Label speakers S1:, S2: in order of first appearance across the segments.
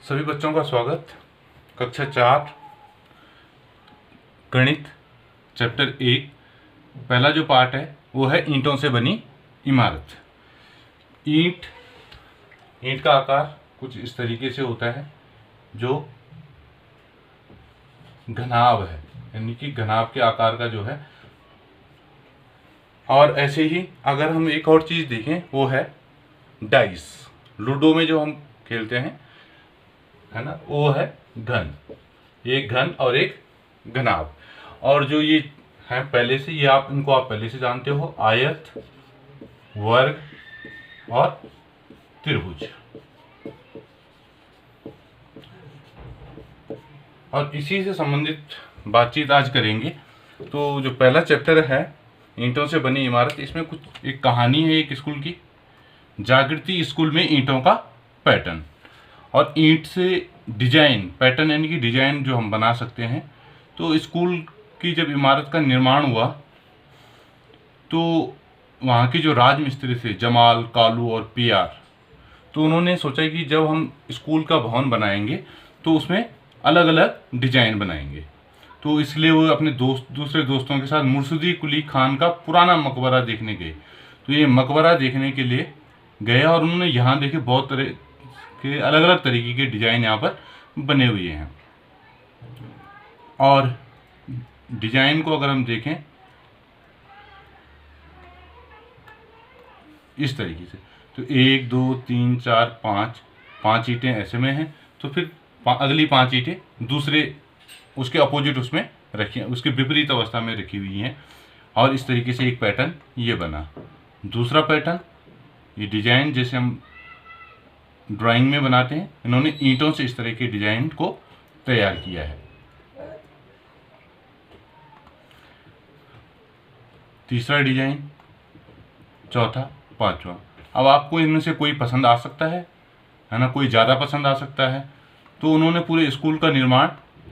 S1: सभी बच्चों का स्वागत। कक्षा 4 गणित चैप्टर 1 पहला जो पार्ट है वो है ईंटों से बनी इमारत। ईंट का आकार कुछ इस तरीके से होता है जो घनाभ है, यानी कि घनाभ के आकार का जो है। और ऐसे ही अगर हम एक और चीज़ देखें वो है डाइस। लूडो में जो हम खेलते हैं है ना, वो है घन, एक घन और एक घनाभ। और जो ये है पहले से, ये आप पहले से जानते हो, आयत, वर्ग और त्रिभुज। और इसी से संबंधित बातचीत आज करेंगे। तो जो पहला चैप्टर है ईंटों से बनी इमारत, इसमें कुछ एक कहानी है एक स्कूल की, जागृति स्कूल में ईंटों का पैटर्न। और ईंट से डिजाइन, पैटर्न यानी कि डिजाइन जो हम बना सकते हैं। तो स्कूल की जब इमारत का निर्माण हुआ तो वहाँ के जो राजमिस्त्री थे जमाल, कालू और पीआर, तो उन्होंने सोचा कि जब हम स्कूल का भवन बनाएंगे तो उसमें अलग अलग डिजाइन बनाएंगे। तो इसलिए वो अपने दूसरे दोस्तों के साथ मुर्शिदी कुली खान का पुराना मकबरा देखने गए। तो ये मकबरा देखने के लिए गए और उन्होंने यहाँ देखे बहुत तरह के अलग अलग तरीके के डिजाइन यहाँ पर बने हुए हैं। और डिजाइन को अगर हम देखें इस तरीके से, तो 1 2 3 4 5 ईंटें ऐसे में हैं। तो फिर अगली 5 ईंटें दूसरे उसके अपोजिट उसमें रखी, उसके विपरीत अवस्था में रखी हुई हैं। और इस तरीके से एक पैटर्न ये बना। दूसरा पैटर्न, ये डिजाइन जैसे हम ड्राइंग में बनाते हैं, इन्होंने ईंटों से इस तरह के डिजाइन को तैयार किया है। तीसरा डिजाइन, चौथा, पांचवा। अब आपको इनमें से कोई पसंद आ सकता है ना, कोई ज़्यादा पसंद आ सकता है। तो उन्होंने पूरे स्कूल का निर्माण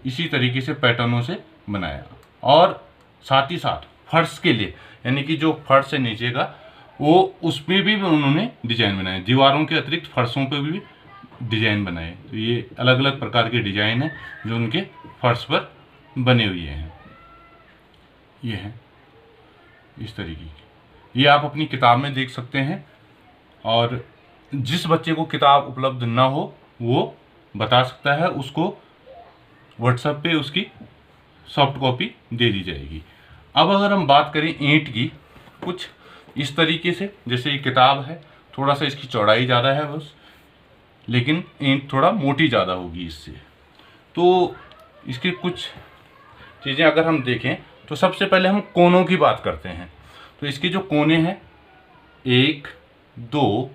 S1: इसी तरीके से पैटर्नों से बनाया। और साथ ही साथ फर्श के लिए, यानी कि जो फर्श है नीचे का, वो उसमें भी उन्होंने डिजाइन बनाए। दीवारों के अतिरिक्त फर्शों पे भी डिजाइन बनाए। तो ये अलग अलग प्रकार के डिजाइन हैं जो उनके फर्श पर बने हुए हैं। ये हैं इस तरीके की, ये आप अपनी किताब में देख सकते हैं। और जिस बच्चे को किताब उपलब्ध ना हो वो बता सकता है, उसको व्हाट्सएप पे उसकी सॉफ्ट कॉपी दे दी जाएगी। अब अगर हम बात करें ईंट की, कुछ इस तरीके से, जैसे ये किताब है, थोड़ा सा इसकी चौड़ाई ज़्यादा है बस, लेकिन ईंट थोड़ा मोटी ज़्यादा होगी इससे। तो इसकी कुछ चीज़ें अगर हम देखें तो सबसे पहले हम कोनों की बात करते हैं। तो इसके जो कोने हैं 1 2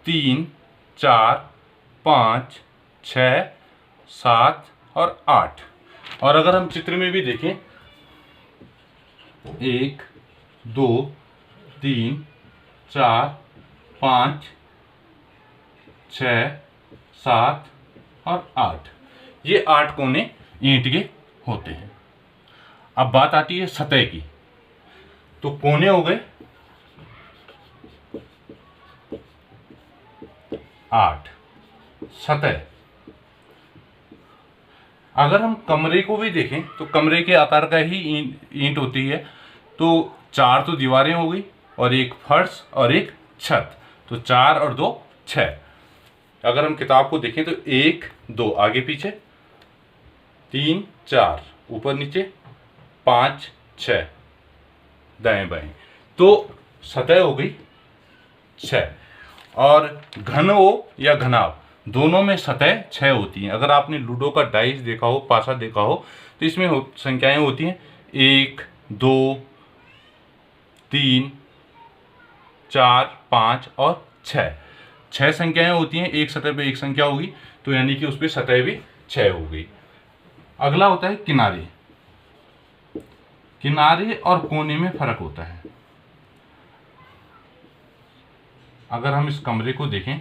S1: 3 4 5 6 7 और 8। और अगर हम चित्र में भी देखें 1 2 3 4 5 6 7 और 8, ये 8 कोने ईंट के होते हैं। अब बात आती है सतह की। तो कोने हो गए 8, सतह। अगर हम कमरे को भी देखें तो कमरे के आकार का ही ईंट होती है। तो 4 तो दीवारें हो गई और एक फर्श और एक छत। तो 4 और 2 6। अगर हम किताब को देखें तो 1 2 आगे पीछे, 3 4 ऊपर नीचे, 5 6 दाएं बाएं। तो सतह हो गई 6। और घन हो या घनाभ, दोनों में सतह 6 होती हैं। अगर आपने लूडो का डाइस देखा हो, पासा देखा हो, तो इसमें संख्याएं होती हैं 1 2 3 4 5 और 6। 6 संख्याएं होती हैं, एक सतह पे एक संख्या होगी, तो यानी कि उस पर सतह भी 6 हो गई। अगला होता है किनारे। किनारे और कोने में फर्क होता है। अगर हम इस कमरे को देखें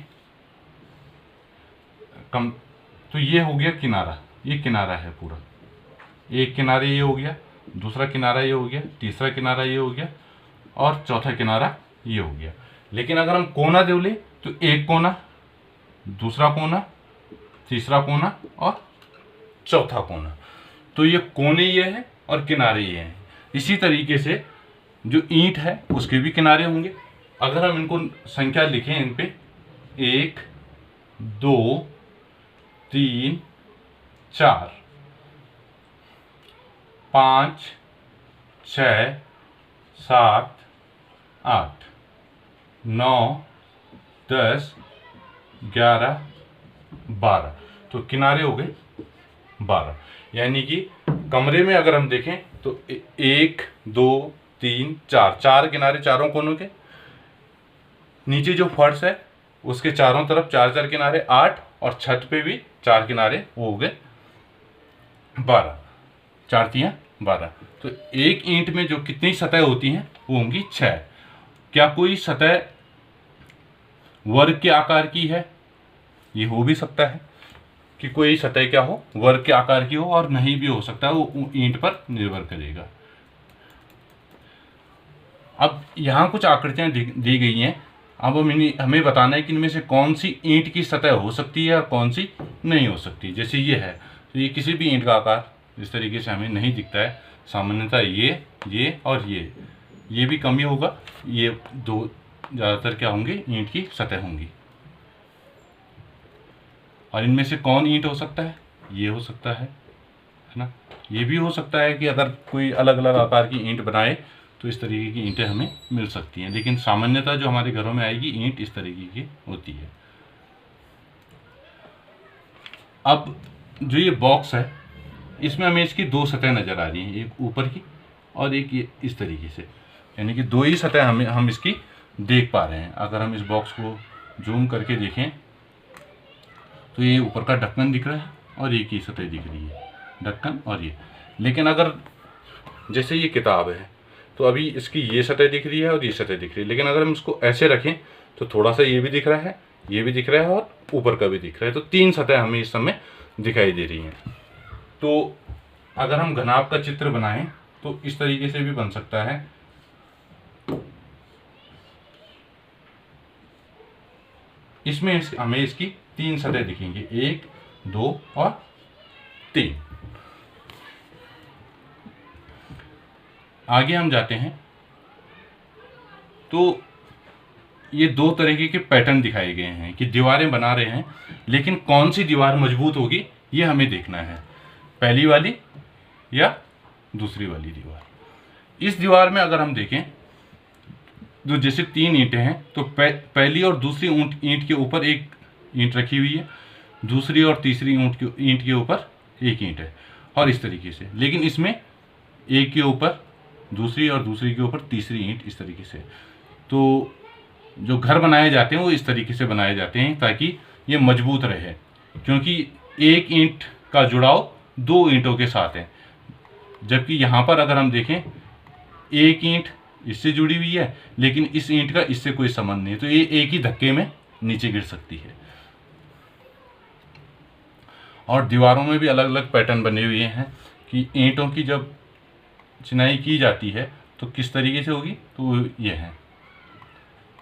S1: तो ये हो गया किनारा, ये किनारा है पूरा। एक किनारे ये हो गया, दूसरा किनारा ये हो गया, तीसरा किनारा ये हो गया और चौथा किनारा ये हो गया। लेकिन अगर हम कोना देख लें तो एक कोना, दूसरा कोना, तीसरा कोना और चौथा कोना। तो ये कोने ये है और किनारे ये हैं। इसी तरीके से जो ईंट है उसके भी किनारे होंगे। अगर हम इनको संख्या लिखें इन पे 1 2 3 4 5 6 7 8 9 10 11 12, तो किनारे हो गए 12। यानी कि कमरे में अगर हम देखें तो 1 2 3 4 4 किनारे चारों कोनों के। नीचे जो फर्श है उसके चारों तरफ 4 4 किनारे 8, और छत पे भी 4 किनारे, वो हो गए 12। 4 तियां 12। तो एक ईंट में जो कितनी सतह होती हैं वो होंगी 6। क्या कोई सतह वर्ग के आकार की है? ये हो भी सकता है कि कोई सतह क्या हो, वर्ग के आकार की हो, और नहीं भी हो सकता है, वो ईंट पर निर्भर करेगा। अब यहाँ कुछ आकृतियाँ दी गई हैं। अब हमें बताना है कि इनमें से कौन सी ईंट की सतह हो सकती है और कौन सी नहीं हो सकती। जैसे ये है, तो ये किसी भी ईंट का आकार इस तरीके से हमें नहीं दिखता है। सामान्यतः ये और ये भी कम ही होगा। ये दो ज़्यादातर क्या होंगे, ईंट की सतह होंगी। और इनमें से कौन ईंट हो सकता है? ये हो सकता है ना। ये भी हो सकता है कि अगर कोई अलग अलग आकार की ईंट बनाए तो इस तरीके की ईंटें हमें मिल सकती हैं, लेकिन सामान्यतः जो हमारे घरों में आएगी ईंट इस तरीके की होती है। अब जो ये बॉक्स है इसमें हमें इसकी दो सतह नज़र आ रही हैं, एक ऊपर की और एक ये इस तरीके से, यानी कि दो ही सतह हम इसकी देख पा रहे हैं। अगर हम इस बॉक्स को जूम करके देखें तो ये ऊपर का ढक्कन दिख रहा है और एक ही सतह दिख रही है, ढक्कन और ये। लेकिन अगर जैसे ये किताब है तो अभी इसकी ये सतह दिख रही है और ये सतह दिख रही है, लेकिन अगर हम इसको ऐसे रखें तो थोड़ा सा ये भी दिख रहा है, ये भी दिख रहा है और ऊपर का भी दिख रहा है। तो तीन सतह हमें इस समय दिखाई दे रही हैं। तो अगर हम घनाभ का चित्र बनाएं तो इस तरीके से भी बन सकता है। इसमें हमें इसकी तीन सतह दिखेंगी, 1 2 और 3। आगे हम जाते हैं तो ये दो तरीके के पैटर्न दिखाए गए हैं कि दीवारें बना रहे हैं, लेकिन कौन सी दीवार मजबूत होगी ये हमें देखना है, पहली वाली या दूसरी वाली दीवार। इस दीवार में अगर हम देखें तो जैसे 3 ईंटें हैं तो पहली और दूसरी ईंट के ऊपर एक ईंट रखी हुई है, दूसरी और तीसरी ईंट के ऊपर एक ईंट है, और इस तरीके से। लेकिन इसमें एक के ऊपर दूसरी और दूसरी के ऊपर तीसरी ईंट, इस तरीके से। तो जो घर बनाए जाते हैं वो इस तरीके से बनाए जाते हैं ताकि ये मजबूत रहे, क्योंकि एक ईंट का जुड़ाव दो ईंटों के साथ है। जबकि यहाँ पर अगर हम देखें एक ईंट इससे जुड़ी हुई है लेकिन इस ईंट का इससे कोई संबंध नहीं है, तो ये एक ही धक्के में नीचे गिर सकती है। और दीवारों में भी अलग अलग पैटर्न बने हुए हैं कि ईंटों की जब चिनाई की जाती है तो किस तरीके से होगी। तो ये है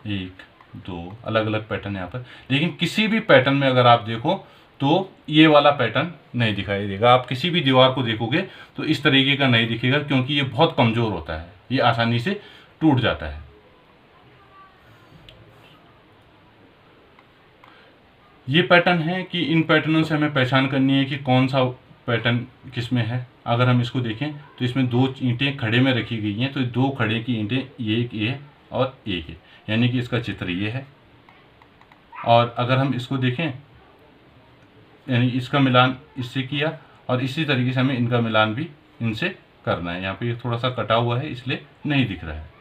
S1: 1 2 अलग अलग पैटर्न यहाँ पर। लेकिन किसी भी पैटर्न में अगर आप देखो तो ये वाला पैटर्न नहीं दिखाई देगा। आप किसी भी दीवार को देखोगे तो इस तरीके का नहीं दिखेगा, क्योंकि ये बहुत कमज़ोर होता है, ये आसानी से टूट जाता है। ये पैटर्न है कि इन पैटर्नों से हमें पहचान करनी है कि कौन सा पैटर्न किस में है। अगर हम इसको देखें तो इसमें दो ईंटें खड़े में रखी गई हैं, तो दो खड़े की ईंटें ये और एक है, यानी कि इसका चित्र ये है। और अगर हम इसको देखें यानी इसका मिलान इससे किया, और इसी तरीके से हमें इनका मिलान भी इनसे करना है। यहाँ पे ये थोड़ा सा कटा हुआ है इसलिए नहीं दिख रहा है।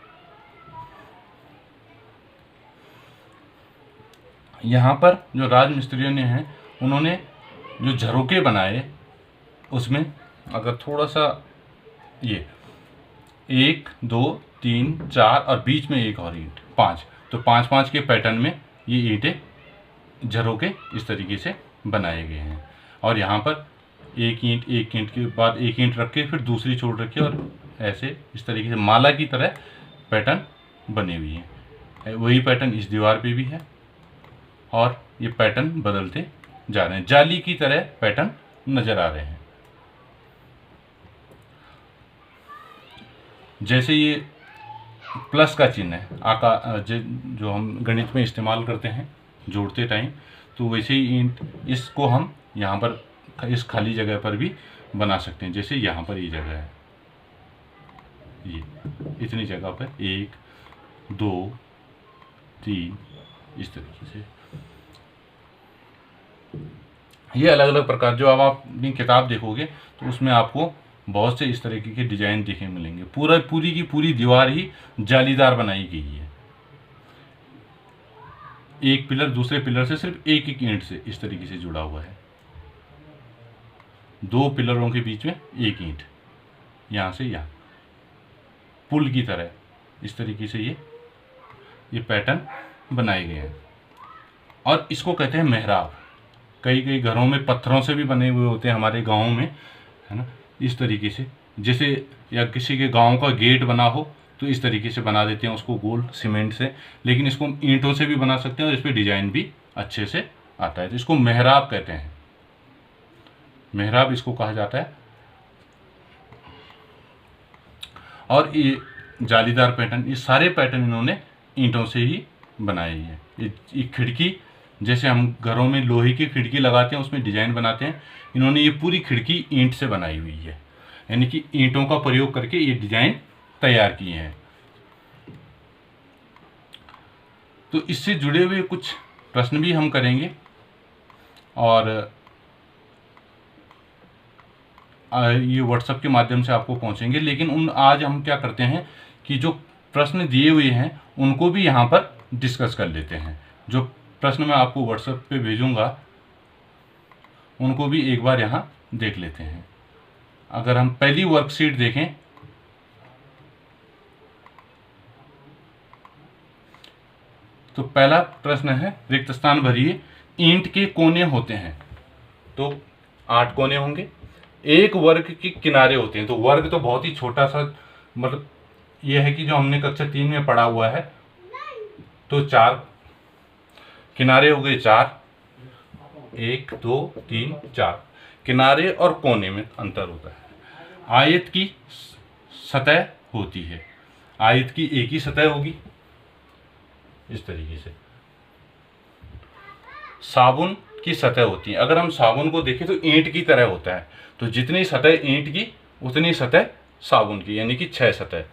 S1: यहाँ पर जो राजमिस्त्रियों ने हैं उन्होंने जो झरोके बनाए उसमें अगर थोड़ा सा ये 1 2 3 4 और बीच में एक और ईंट 5, तो 5-5 के पैटर्न में ये ईंटें झरोके इस तरीके से बनाए गए हैं। और यहाँ पर एक ईंट के बाद एक ईंट रख के फिर दूसरी छोड़ रखी और ऐसे इस तरीके से माला की तरह पैटर्न बने हुई हैं। वही पैटर्न इस दीवार पे भी है और ये पैटर्न बदलते जा रहे हैं, जाली की तरह पैटर्न नजर आ रहे हैं। जैसे ये प्लस का चिन्ह है आकार जो हम गणित में इस्तेमाल करते हैं जोड़ते टाइम, तो वैसे ही ईंट इसको हम यहाँ पर इस खाली जगह पर भी बना सकते हैं। जैसे यहाँ पर ये जगह है, ये इतनी जगह पर 1 2 3 इस तरीके से ये अलग अलग प्रकार, जो अब आप अपनी किताब देखोगे तो उसमें आपको बहुत से इस तरीके के डिजाइन देखने मिलेंगे। पूरी की पूरी दीवार ही जालीदार बनाई गई है, एक पिलर दूसरे पिलर से सिर्फ एक एक ईंट से इस तरीके से जुड़ा हुआ है, 2 पिलरों के बीच में एक ईंट, यहां से यहां पुल की तरह इस तरीके से ये पैटर्न बनाए गए हैं। और इसको कहते हैं मेहराब। कई कई घरों में पत्थरों से भी बने हुए होते हैं, हमारे गाँव में, है ना, इस तरीके से। जैसे या किसी के गांव का गेट बना हो तो इस तरीके से बना देते हैं उसको गोल सीमेंट से, लेकिन इसको ईंटों से भी बना सकते हैं और इस पर डिजाइन भी अच्छे से आता है, तो इसको मेहराब कहते हैं। मेहराब इसको कहा जाता है। और ये जालीदार पैटर्न, ये सारे पैटर्न इन्होंने ईंटों से ही बनाए हैं। ये खिड़की, जैसे हम घरों में लोहे की खिड़की लगाते हैं उसमें डिजाइन बनाते हैं, इन्होंने ये पूरी खिड़की ईंट से बनाई हुई है, यानी कि ईंटों का प्रयोग करके ये डिजाइन तैयार किए हैं। तो इससे जुड़े हुए कुछ प्रश्न भी हम करेंगे और ये व्हाट्सएप के माध्यम से आपको पहुंचेंगे। लेकिन आज हम क्या करते हैं कि जो प्रश्न दिए हुए हैं उनको भी यहाँ पर डिस्कस कर लेते हैं। जो प्रश्न मैं आपको व्हाट्सएप पे भेजूंगा उनको भी एक बार यहाँ देख लेते हैं। अगर हम पहली वर्कशीट देखें तो पहला प्रश्न है, रिक्त स्थान भरिए। ईंट के कोने होते हैं, तो 8 कोने होंगे। एक वर्ग के किनारे होते हैं, तो वर्ग तो बहुत ही छोटा सा, मतलब यह है कि जो हमने कक्षा 3 में पढ़ा हुआ है, तो 4 किनारे हो गए, 4 1 2 3 4। किनारे और कोने में अंतर होता है। आयत की सतह होती है, आयत की एक ही सतह होगी इस तरीके से। साबुन की सतह होती है, अगर हम साबुन को देखें तो ईंट की तरह होता है, तो जितनी सतह ईंट की उतनी सतह साबुन की, यानी कि 6 सतह।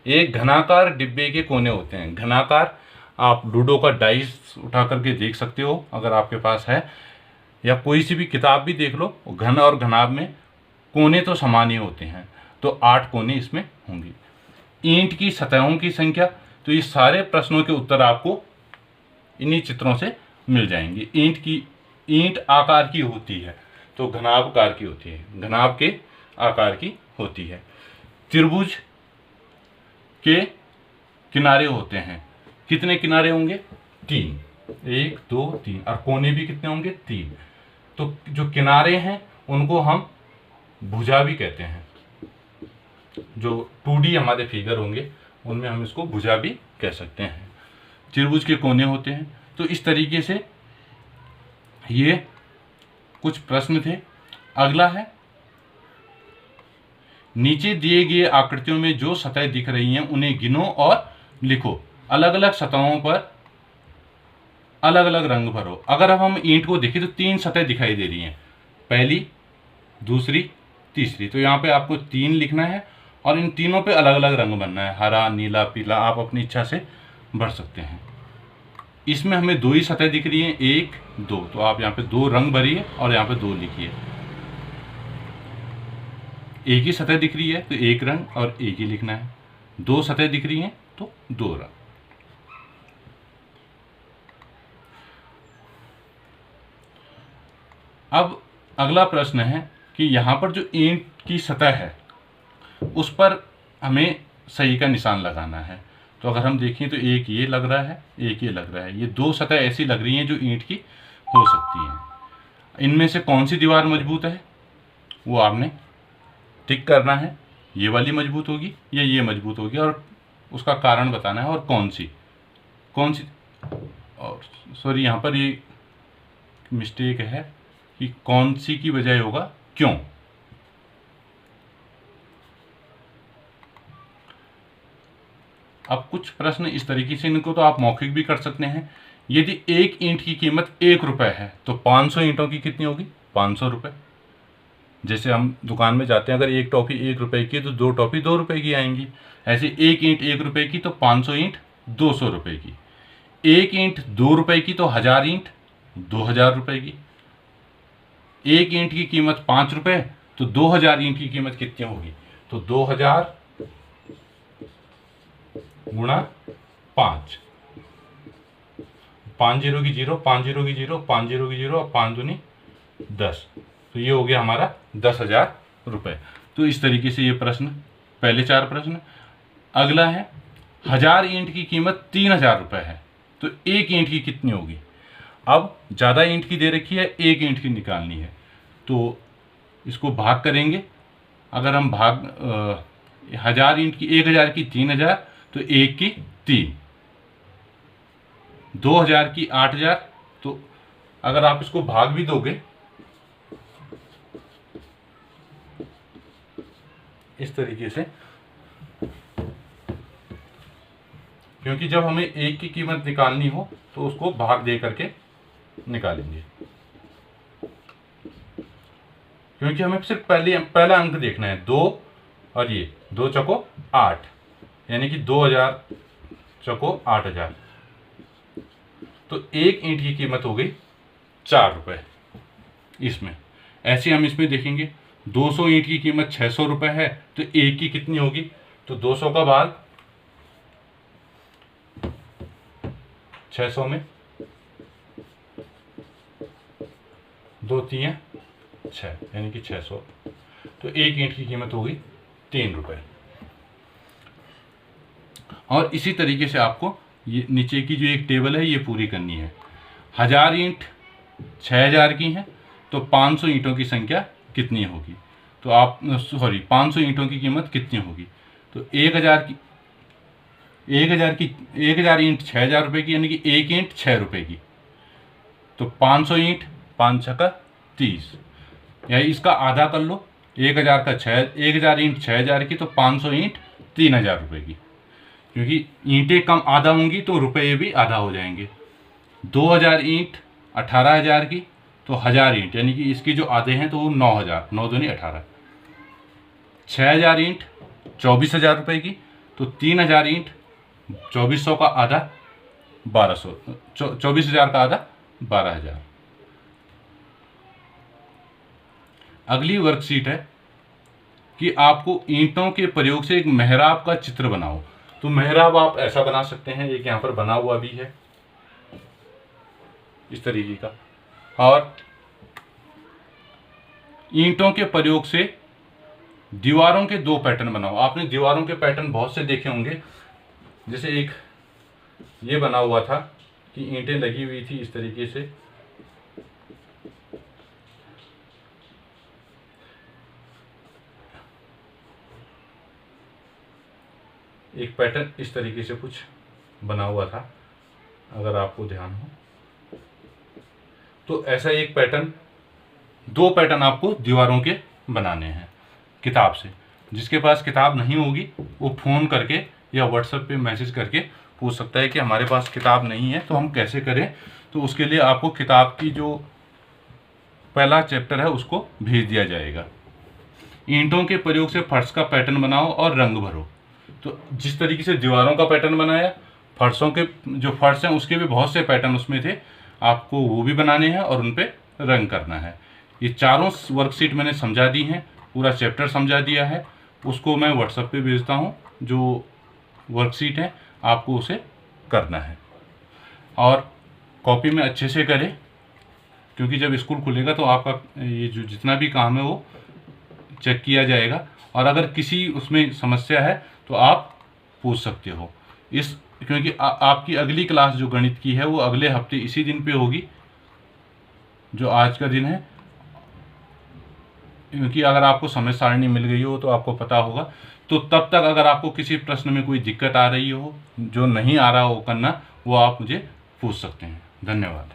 S1: एक घनाकार डिब्बे के कोने होते हैं। घनाकार, आप लूडो का डाइस उठा करके देख सकते हो अगर आपके पास है, या कोई सी भी किताब भी देख लो, घन और घनाभ में कोने तो समान ही होते हैं, तो 8 कोने इसमें होंगे। ईंट की सतहों की संख्या, तो ये सारे प्रश्नों के उत्तर आपको इन्हीं चित्रों से मिल जाएंगे। ईंट आकार की होती है, तो घनाभकार की होती है, घनाभ के आकार की होती है। त्रिभुज के किनारे होते हैं, कितने किनारे होंगे? 3, 1 2 3, और कोने भी कितने होंगे? 3। तो जो किनारे हैं उनको हम भुजा भी कहते हैं। जो 2D हमारे फिगर होंगे उनमें हम इसको भुजा भी कह सकते हैं। त्रिभुज के कोने होते हैं। तो इस तरीके से ये कुछ प्रश्न थे। अगला है, नीचे दिए गए आकृतियों में जो सतह दिख रही हैं उन्हें गिनो और लिखो। अलग अलग सतहों पर अलग अलग रंग भरो। अगर अब हम ईंट को देखें तो 3 सतह दिखाई दे रही हैं, पहली, दूसरी, तीसरी। तो यहाँ पे आपको 3 लिखना है और इन तीनों पे अलग अलग रंग भरना है, हरा, नीला, पीला, आप अपनी इच्छा से भर सकते हैं। इसमें हमें 2 ही सतह दिख रही हैं, 1 2, तो आप यहाँ पे 2 रंग भरिए और यहाँ पे 2 लिखिए। एक ही सतह दिख रही है तो 1 रंग और 1 ही लिखना है। 2 सतह दिख रही हैं तो 2 रंग। अब अगला प्रश्न है कि यहाँ पर जो ईंट की सतह है उस पर हमें सही का निशान लगाना है। तो अगर हम देखें तो एक ये लग रहा है, एक ये लग रहा है। ये 2 सतह ऐसी लग रही हैं जो ईंट की हो सकती हैं। इनमें से कौन सी दीवार मजबूत है वो आपने टिक करना है। ये वाली मजबूत होगी या ये मजबूत होगी, और उसका कारण बताना है। और कौन सी और सॉरी, यहाँ पर ये मिस्टेक है, कि कौन सी की बजाय होगा क्यों। अब कुछ प्रश्न इस तरीके से, इनको तो आप मौखिक भी कर सकते हैं। यदि एक ईंट की कीमत 1 रुपये है तो 500 ईंटों की कितनी होगी? 500 रुपये। जैसे हम दुकान में जाते हैं, अगर एक टॉफ़ी 1 रुपये की है तो 2 टॉफ़ी 2 रुपये की आएंगी। ऐसे एक ईंट 1 रुपये की तो 500 ईंट 200 रुपये की। एक ईंट 2 रुपये की तो 1000 ईंट 2000 रुपये की। एक ईंट की कीमत 5 रुपये तो 2000 ईंट की कीमत कितनी होगी? तो 2000 गुणा 5, 5 जीरो की 0, 5 जीरो की 0, 5 जीरो की 0 और 5 दूनी 10, तो ये हो गया हमारा 10,000 रुपये। तो इस तरीके से ये प्रश्न, पहले 4 प्रश्न। अगला है 1000 ईंट की कीमत 3000 रुपये है तो एक ईंट की कितनी होगी? अब ज़्यादा ईंट की दे रखी है, एक ईंट की निकालनी है, तो इसको भाग करेंगे। अगर हम 1000 ईंट की, 1000 की 3000 तो 1 की 3, 2000 की 8000, तो अगर आप इसको भाग भी दोगे इस तरीके से, क्योंकि जब हमें एक की कीमत निकालनी हो तो उसको भाग दे करके निकालेंगे, क्योंकि हमें सिर्फ पहला अंक देखना है 2, और ये 2 चौको 8, यानी कि 2000 चौको 8000, तो एक ईंट की कीमत हो गई 4 रुपये इसमें। ऐसे हम इसमें देखेंगे 200 ईंट की कीमत 600 रुपये है तो एक की कितनी होगी? तो 200 का भाग 600 में, 2 3 6, यानी कि 600, तो एक ईंट की कीमत होगी 3 रुपये। और इसी तरीके से आपको ये नीचे की जो एक टेबल है ये पूरी करनी है। 1000 ईंट 6000 की हैं तो 500 ईंटों की संख्या कितनी होगी? तो आप 500 ईंटों की कीमत कितनी होगी? तो 1000 ईंट 6000 रुपये की, यानी कि एक ईंट 6 रुपये की, तो 500 ईंट 5 छक्का 30, या इसका आधा कर लो। 1000 ईंट 6000 की तो 500 ईंट 3000 रुपये की, क्योंकि ईंटें कम आधा होंगी तो रुपये भी आधा हो जाएंगे। 2000 ईंट 18000 की तो 1000 ईंट, यानी कि इसके जो आधे हैं तो वो 9000, 9 दूनी 18। 6000 ईंट 24000 रुपये की तो 3000 ईंट 2400 का आधा 1200, 24000 का आधा 12000। अगली वर्कशीट है कि आपको ईंटों के प्रयोग से एक मेहराब का चित्र बनाओ। तो मेहराब आप ऐसा बना सकते हैं, एक यहाँ पर बना हुआ भी है इस तरीके का। और ईंटों के प्रयोग से दीवारों के 2 पैटर्न बनाओ। आपने दीवारों के पैटर्न बहुत से देखे होंगे, जैसे एक ये बना हुआ था कि ईंटें लगी हुई थी इस तरीके से, एक पैटर्न इस तरीके से कुछ बना हुआ था, अगर आपको ध्यान हो तो ऐसा एक पैटर्न, 2 पैटर्न आपको दीवारों के बनाने हैं किताब से। जिसके पास किताब नहीं होगी वो फ़ोन करके या व्हाट्सएप पे मैसेज करके पूछ सकता है कि हमारे पास किताब नहीं है, तो हम कैसे करें। तो उसके लिए आपको किताब की जो पहला चैप्टर है उसको भेज दिया जाएगा। ईंटों के प्रयोग से फर्श का पैटर्न बनाओ और रंग भरो। तो जिस तरीके से दीवारों का पैटर्न बनाया, फर्शों के जो फर्श हैं उसके भी बहुत से पैटर्न उसमें थे, आपको वो भी बनाने हैं और उन पे रंग करना है। ये चारों वर्कशीट मैंने समझा दी हैं, पूरा चैप्टर समझा दिया है। उसको मैं व्हाट्सएप पे भेजता हूँ, जो वर्कशीट है आपको उसे करना है। और कॉपी में अच्छे से करें, क्योंकि जब स्कूल खुलेगा तो आपका ये जो जितना भी काम है वो चेक किया जाएगा। और अगर किसी उसमें समस्या है तो आप पूछ सकते हो। क्योंकि आपकी अगली क्लास जो गणित की है वो अगले हफ्ते इसी दिन पे होगी जो आज का दिन है। क्योंकि अगर आपको समय सारणी मिल गई हो तो आपको पता होगा, तो तब तक अगर आपको किसी प्रश्न में कोई दिक्कत आ रही हो, जो नहीं आ रहा हो करना, वो आप मुझे पूछ सकते हैं। धन्यवाद।